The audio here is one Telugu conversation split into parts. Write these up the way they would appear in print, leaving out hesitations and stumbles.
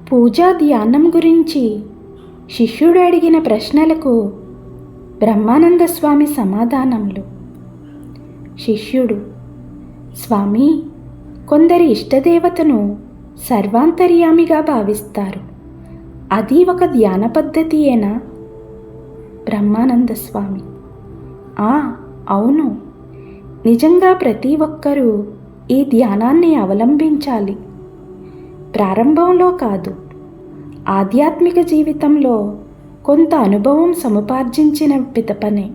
పూజా ధ్యానం గురించి శిష్యుడు అడిగిన ప్రశ్నలకు బ్రహ్మానంద స్వామి సమాధానములు. శిష్యుడు: స్వామి, కొందరి ఇష్టదేవతను సర్వాంతర్యామిగా భావిస్తారు. అది ఒక ధ్యాన పద్ధతియేనా? బ్రహ్మానంద స్వామి: అవును. నిజంగా ప్రతి ఒక్కరూ ఈ ధ్యానాన్ని అవలంబించాలి. ప్రారంభంలో కాదు, ఆధ్యాత్మిక జీవితంలో కొంత అనుభవం సముపార్జించిన పిదపనే.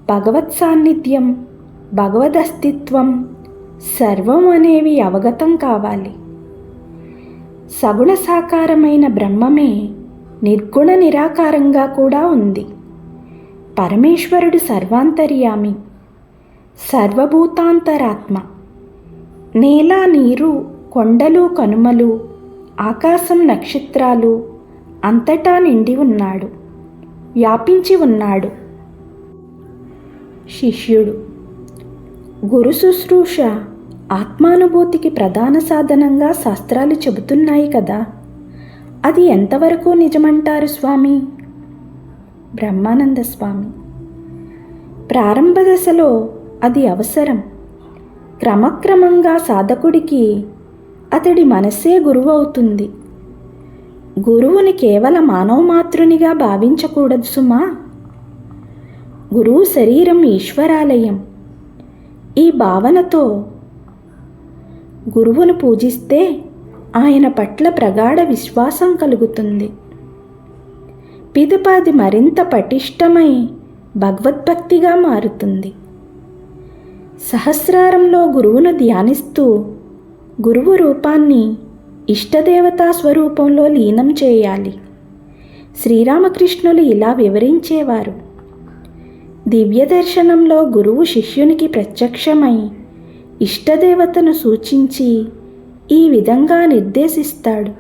భగవత్ సాన్నిధ్యం, భగవద్ అస్తిత్వం, సర్వం అనేవి అవగతం కావాలి. సగుణ సాకారమైన బ్రహ్మమే నిర్గుణ నిరాకారంగా కూడా ఉంది. పరమేశ్వరుడు సర్వాంతర్యామి, సర్వభూతాంతరాత్మ. నేల, నీరు, కొండలు, కనుమలు, ఆకాశం, నక్షత్రాలు అంతటా నిండి ఉన్నాడు, వ్యాపించి ఉన్నాడు. శిష్యుడు: గురు శుశ్రూష ఆత్మానుభూతికి ప్రధాన సాధనంగా శాస్త్రాలు చెబుతున్నాయి కదా, అది ఎంతవరకు నిజమంటారు స్వామి? బ్రహ్మానంద స్వామి: ప్రారంభ దశలో అది అవసరం. క్రమక్రమంగా సాధకుడికి అతడి మనస్సే గురువు అవుతుంది. గురువుని కేవలం మానవ మాతృనిగా భావించకూడదు సుమా. గురువు శరీరం ఈశ్వరాలయం. ఈ భావనతో గురువును పూజిస్తే ఆయన పట్ల ప్రగాఢ విశ్వాసం కలుగుతుంది. పిదపాది మరింత పటిష్టమై భగవద్భక్తిగా మారుతుంది. సహస్రారంలో గురువును ధ్యానిస్తూ గురువు రూపాన్ని ఇష్టదేవతా స్వరూపంలో లీనం చేయాలి. శ్రీరామకృష్ణులు ఇలా వివరించేవారు: దివ్య దర్శనంలో గురువు శిష్యునికి ప్రత్యక్షమై ఇష్టదేవతను సూచించి ఈ విధంగా నిర్దేశిస్తాడు: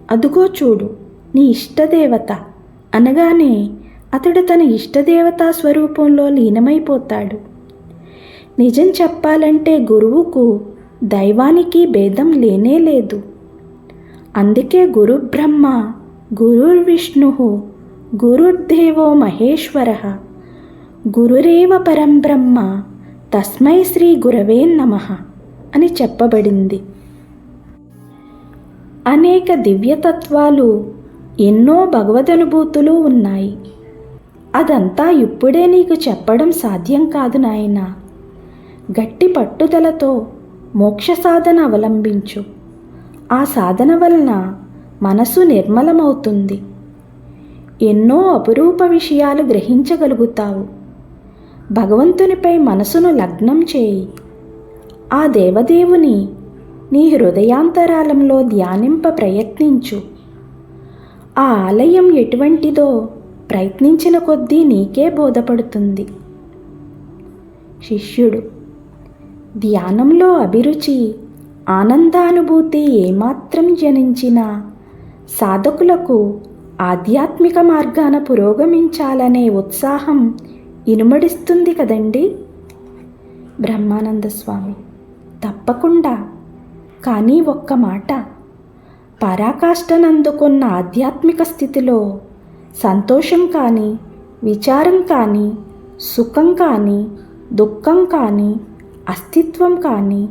అదుగో చూడు నీ ఇష్టదేవత అనగానే అతడు తన ఇష్టదేవతా స్వరూపంలో లీనమైపోతాడు. నిజం చెప్పాలంటే గురువుకు దైవానికి భేదం లేనే లేదు. అందుకే గురు బ్రహ్మ, గురుర్విష్ణు, గురుర్దేవో మహేశ్వర, గురురేవ పరం బ్రహ్మ, తస్మై శ్రీ గురవే నమః అని చెప్పబడింది. అనేక దివ్యతత్వాలు, ఎన్నో భగవదనుభూతులు ఉన్నాయి. అదంతా ఇప్పుడే నీకు చెప్పడం సాధ్యం కాదు నాయనా. గట్టి పట్టుదలతో మోక్ష సాధన అవలంబించు. ఆ సాధన వలన మనసు నిర్మలమవుతుంది. ఎన్నో అపురూప విషయాలు గ్రహించగలుగుతావు. భగవంతునిపై మనసును లగ్నం చేయి. ఆ దేవదేవుని నీ హృదయాంతరాలంలో ధ్యానింప ప్రయత్నించు. ఆ ఆలయం ఎటువంటిదో ప్రయత్నించిన కొద్దీ నీకే బోధపడుతుంది. శిష్యుడు: ధ్యానంలో అభిరుచి, ఆనందానుభూతి ఏమాత్రం జనించినా సాధకులకు ఆధ్యాత్మిక మార్గాన పురోగమించాలనే ఉత్సాహం ఇనుమడిస్తుంది కదండి? బ్రహ్మానంద స్వామి: తప్పకుండా. కానీ ఒక్క మాట, పరాకాష్ఠనందుకున్న ఆధ్యాత్మిక స్థితిలో సంతోషం కానీ, విచారం కానీ, సుఖం కానీ, దుఃఖం కానీ, అస్తిత్వం కానీ,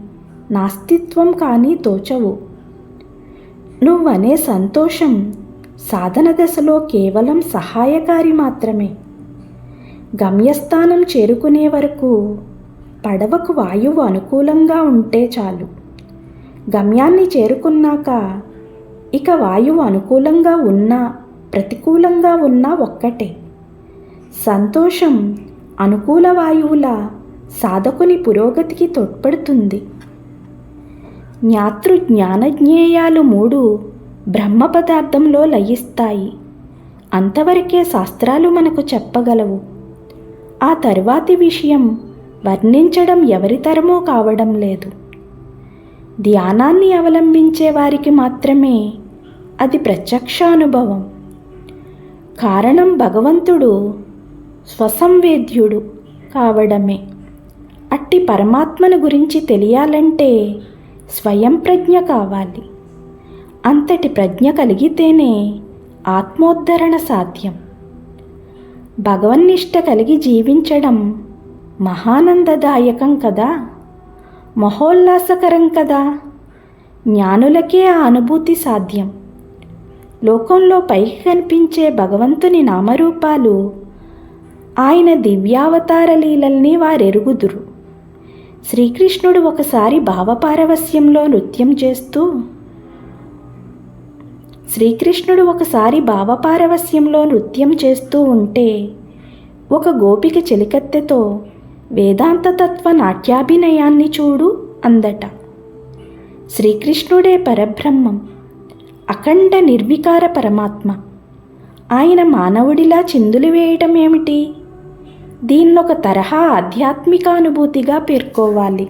నాస్తిత్వం కానీ తోచవు. నువ్వనే సంతోషం సాధన దశలో కేవలం సహాయకారి మాత్రమే. గమ్యస్థానం చేరుకునే వరకు పడవకు వాయువు అనుకూలంగా ఉంటే చాలు. గమ్యాన్ని చేరుకున్నాక ఇక వాయువు అనుకూలంగా ఉన్నా ప్రతికూలంగా ఉన్నా ఒక్కటే. సంతోషం అనుకూల వాయువులా సాధకుని పురోగతికి తోడ్పడుతుంది. జ్ఞాతృ జ్ఞానజ్ఞేయాలు 3 బ్రహ్మ పదార్థంలో లయిస్తాయి. అంతవరకే శాస్త్రాలు మనకు చెప్పగలవు. ఆ తరువాతి విషయం వర్ణించడం ఎవరితరమూ కావడం లేదు. ధ్యానాన్ని అవలంబించే వారికి మాత్రమే అది ప్రత్యక్షానుభవం. కారణం భగవంతుడు స్వసంవేద్యుడు కావడమే. అట్టి పరమాత్మను గురించి తెలియాలంటే స్వయం ప్రజ్ఞ కావాలి. అంతటి ప్రజ్ఞ కలిగితేనే ఆత్మోద్ధరణ సాధ్యం. భగవన్నిష్ట కలిగి జీవించడం మహానందదాయకం కదా, మహోల్లాసకరం కదా. జ్ఞానులకే ఆ అనుభూతి సాధ్యం. లోకంలో పైకి కనిపించే భగవంతుని నామరూపాలు, ఆయన దివ్యావతార లీలల్ని వారెరుగుదురు. శ్రీకృష్ణుడు ఒకసారి భావపారవస్యంలో నృత్యం చేస్తూ ఉంటే ఒక గోపిక చెలికత్తెతో వేదాంతతత్వ నాట్యాభినయాన్ని చూడు అందట. శ్రీకృష్ణుడే పరబ్రహ్మం, అఖండ నిర్వికార పరమాత్మ. ఆయన మానవుడిలా చిందులు వేయటం ఏమిటి? దీన్నొక తరహా ఆధ్యాత్మిక అనుభూతిగా పేర్కోవాలి.